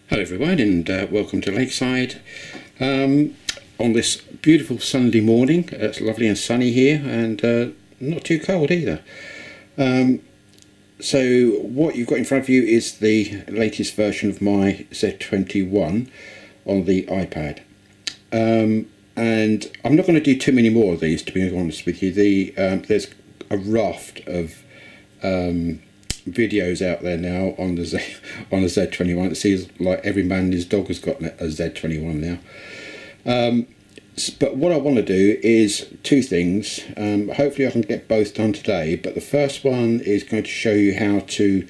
Hello everyone, and welcome to Lakeside on this beautiful Sunday morning. It's lovely and sunny here, and not too cold either. So what you've got in front of you is the latest version of my Z21 on the iPad, and I'm not going to do too many more of these, to be honest with you. There's a raft of videos out there now on the Z21. It seems like every man and his dog has got a Z21 now. But what I want to do is two things. Hopefully I can get both done today, but the first one is going to show you how to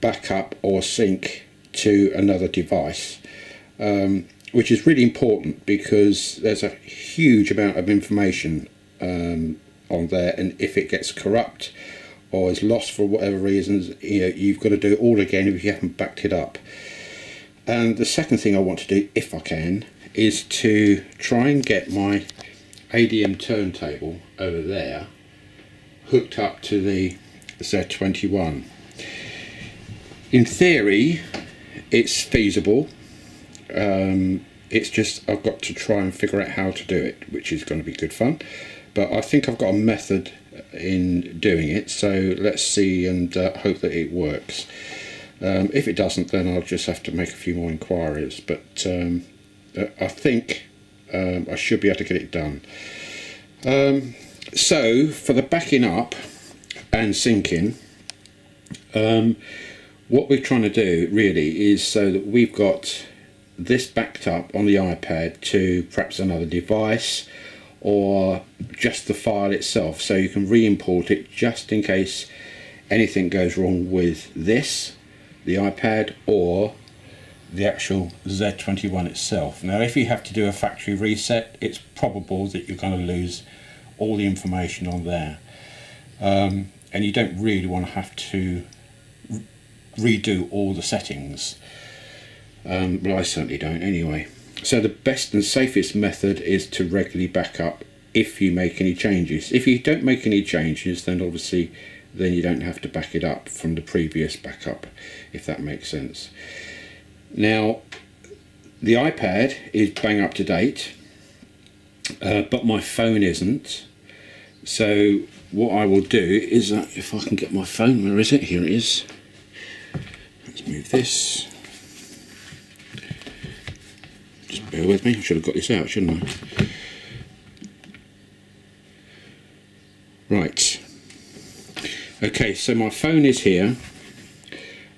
back up or sync to another device, which is really important because there's a huge amount of information on there, and if it gets corrupt or is lost for whatever reasons, you've got to do it all again if you haven't backed it up. And the second thing I want to do, if I can, is to try and get my ADM turntable over there hooked up to the Z21. In theory, it's feasible. It's just I've got to try and figure out how to do it, which is going to be good fun. But I think I've got a method in doing it, so let's see and hope that it works. If it doesn't, then I'll just have to make a few more inquiries, but I think I should be able to get it done. So for the backing up and syncing, what we're trying to do really is so that we've got this backed up on the iPad to perhaps another device, or just the file itself, so you can re-import it just in case anything goes wrong with this, the iPad, or the actual Z21 itself. Now if you have to do a factory reset, it's probable that you're going to lose all the information on there, and you don't really want to have to redo all the settings. Well, I certainly don't anyway. So the best and safest method is to regularly back up if you make any changes. If you don't make any changes, then obviously you don't have to back it up from the previous backup, if that makes sense. Now the iPad is bang up to date, but my phone isn't. So what I will do is, if I can get my phone, where is it? Here it is. Let's move this. Just bear with me, I should have got this out, shouldn't I? Right. Okay, so my phone is here,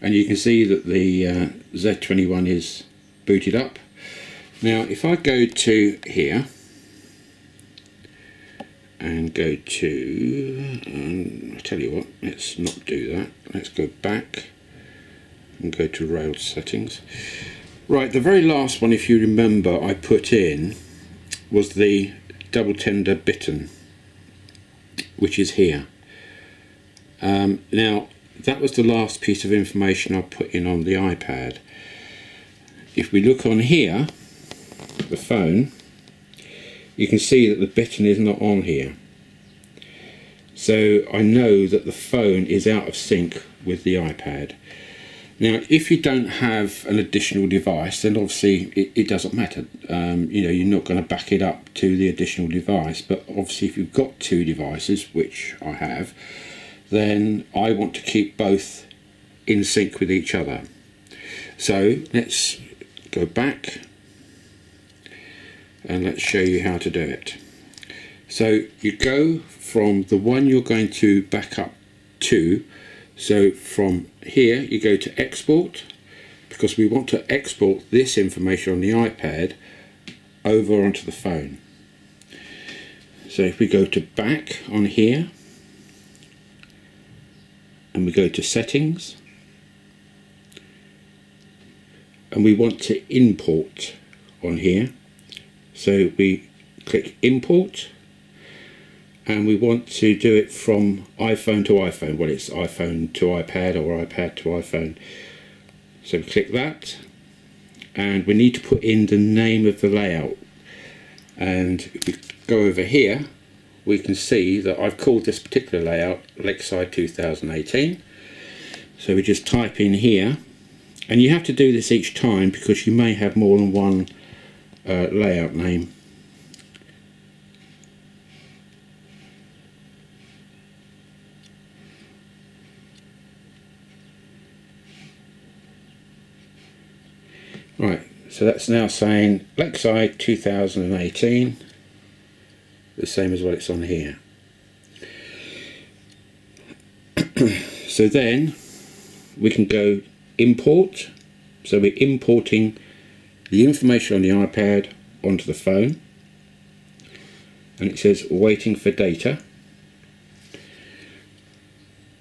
and you can see that the Z21 is booted up. Now if I go to here and go to, I tell you what, let's not do that. Let's go back and go to rail settings. Right, the very last one, if you remember, I put in was the double tender bitten, which is here. Now that was the last piece of information I put in on the iPad. If we look on here, the phone, you can see that the bitten is not on here. So I know that the phone is out of sync with the iPad. Now if you don't have an additional device, then obviously it doesn't matter. You're not going to back it up to the additional device, but obviously if you've got two devices, which I have, then I want to keep both in sync with each other. So let's go back and let's show you how to do it. So you go from the one you're going to back up to. So from here you go to export, because we want to export this information on the iPad over onto the phone. So if we go to back on here and we go to settings, and we want to import on here, so we click import, and we want to do it from iPhone to iPhone. Well, it's iPhone to iPad or iPad to iPhone. So we click that, and we need to put in the name of the layout. And if we go over here, we can see that I've called this particular layout Lakeside 2018. So we just type in here and you have to do this each time because you may have more than one layout name. Right, so that's now saying Lakeside 2018, the same as what it's on here. So then we can go import. So we're importing the information on the iPad onto the phone, and it says waiting for data.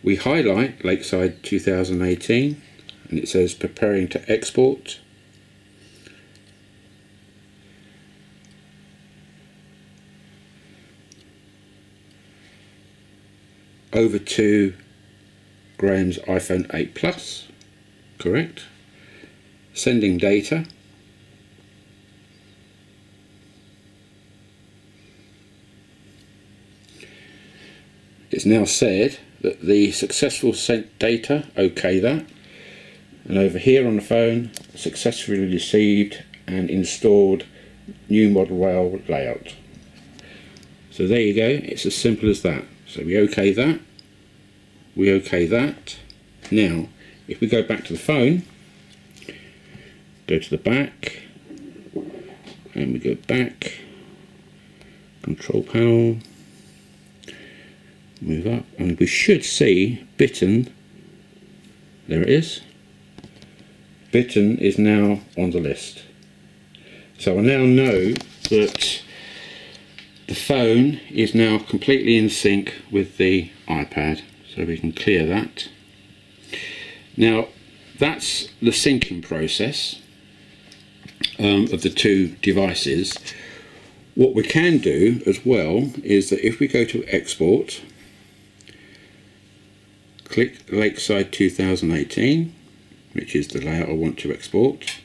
We highlight Lakeside 2018 and it says preparing to export. Over to Graham's iPhone 8 Plus, correct. Sending data. It's now said that the successful sent data, okay that. And over here on the phone, successfully received and installed new model rail layout. So there you go, it's as simple as that. So we okay that, we okay that. Now, if we go back to the phone, go to the back, and we go back, control panel, move up, and we should see bitten, there it is, bitten is now on the list. So I now know that the phone is now completely in sync with the iPad, so we can clear that. Now that's the syncing process of the two devices. What we can do as well is that if we go to export, click Lakeside 2018, which is the layout I want to export,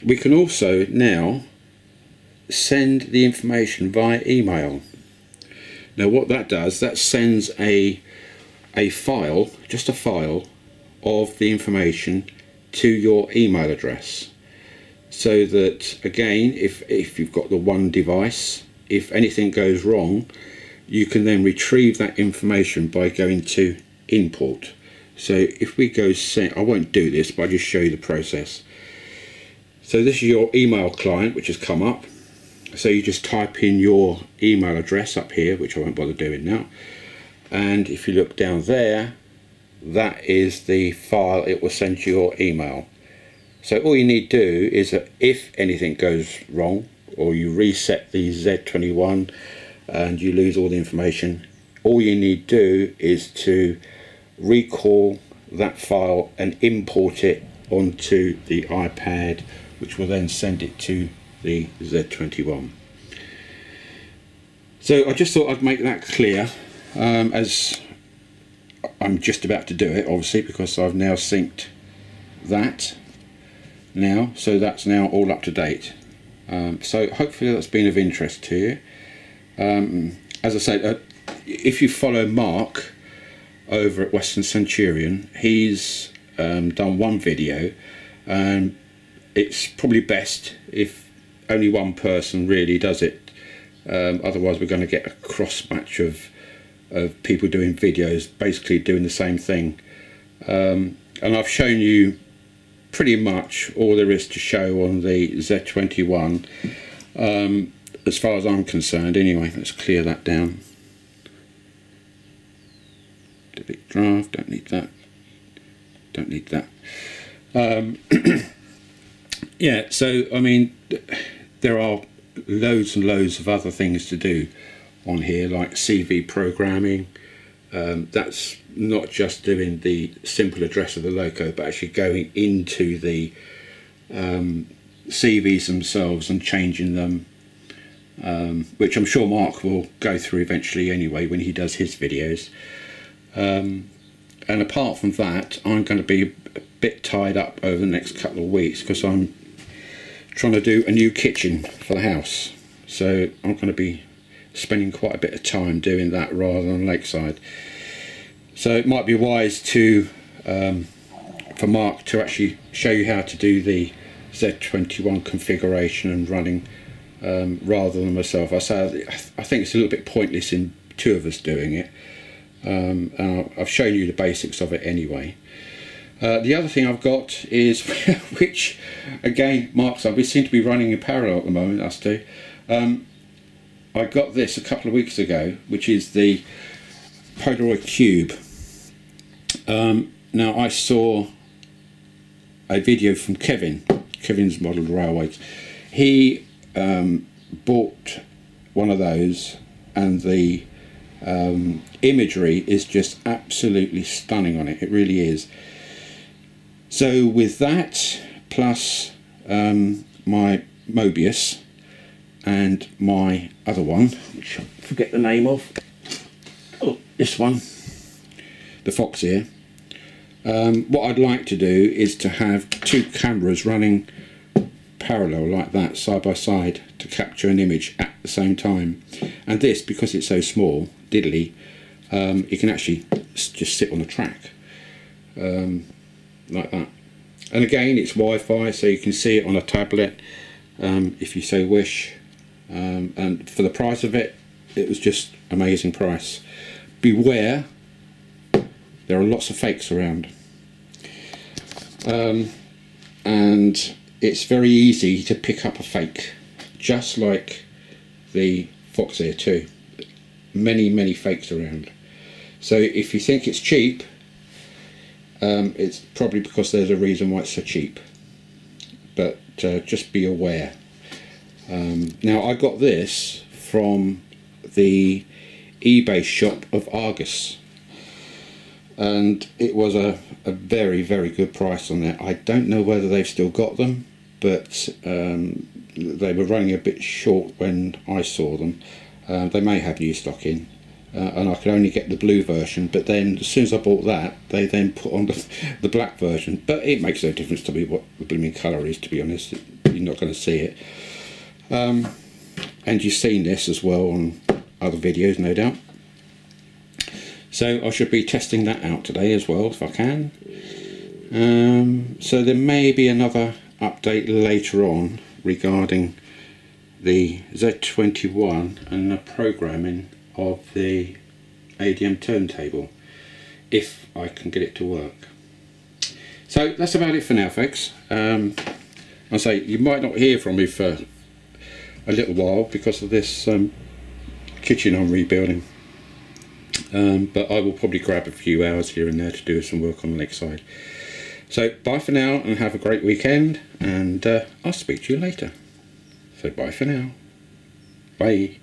we can also now send the information via email. Now what that does, that sends a file, just a file of the information to your email address, so that again, if you've got the one device, if anything goes wrong, you can then retrieve that information by going to import. So if we go send, I won't do this, but I'll just show you the process. So this is your email client which has come up. So you just type in your email address up here, which I won't bother doing now, and if you look down there, that is the file it will send you your email. So all you need to do is that if anything goes wrong, or you reset the Z21 and you lose all the information, all you need to do is to recall that file and import it onto the iPad, which will then send it to the Z21. So I just thought I'd make that clear, as I'm just about to do it, obviously, because I've now synced that now, so that's now all up to date. So hopefully that's been of interest to you. As I said, if you follow Mark over at Western Centurion, he's done one video, and it's probably best if only one person really does it. Otherwise we're going to get a cross match of people doing videos basically doing the same thing, and I've shown you pretty much all there is to show on the Z21, as far as I'm concerned anyway. Let's clear that down. Delete draft, don't need that, don't need that. Yeah, so I mean, there are loads and loads of other things to do on here, like CV programming. That's not just doing the simple address of the loco, but actually going into the CVs themselves and changing them, which I'm sure Mark will go through eventually anyway when he does his videos. And apart from that, I'm going to be a bit tied up over the next couple of weeks because I'm trying to do a new kitchen for the house, so I'm going to be spending quite a bit of time doing that rather than Lakeside. So it might be wise to for Mark to actually show you how to do the Z21 configuration and running rather than myself. I think it's a little bit pointless in two of us doing it. I've shown you the basics of it anyway. The other thing I've got is, which again, Mark's, we seem to be running in parallel at the moment, us two. I got this a couple of weeks ago, which is the Polaroid Cube. Now I saw a video from Kevin's Model Railways. He bought one of those, and the imagery is just absolutely stunning on it. It really is. So with that, plus my Mobius and my other one, which I forget the name of, this one, the Fox here. What I'd like to do is to have two cameras running parallel like that, side by side, to capture an image at the same time. And this, because it's so small, diddly, it can actually just sit on the track like that. And again, it's Wi-Fi, so you can see it on a tablet if you so wish. And for the price of it, it was just amazing price. Beware, there are lots of fakes around, and it's very easy to pick up a fake, just like the Fox Air 2. Many fakes around. So if you think it's cheap, it's probably because there's a reason why it's so cheap. But just be aware. Now I got this from the eBay shop of Argus, and it was a very good price on it. I don't know whether they've still got them, but they were running a bit short when I saw them. They may have new stock in, and I could only get the blue version, but then as soon as I bought that, they then put on the black version. But it makes no difference to me what the blooming colour is, to be honest. You're not going to see it. And you've seen this as well on other videos, no doubt. So I should be testing that out today as well, if I can. So there may be another update later on regarding the Z21 and the programming of the ADM turntable, if I can get it to work. So that's about it for now, folks. I say you might not hear from me for a little while because of this kitchen I'm rebuilding, but I will probably grab a few hours here and there to do some work on the next side. So bye for now, and have a great weekend, and I'll speak to you later. So bye for now. Bye.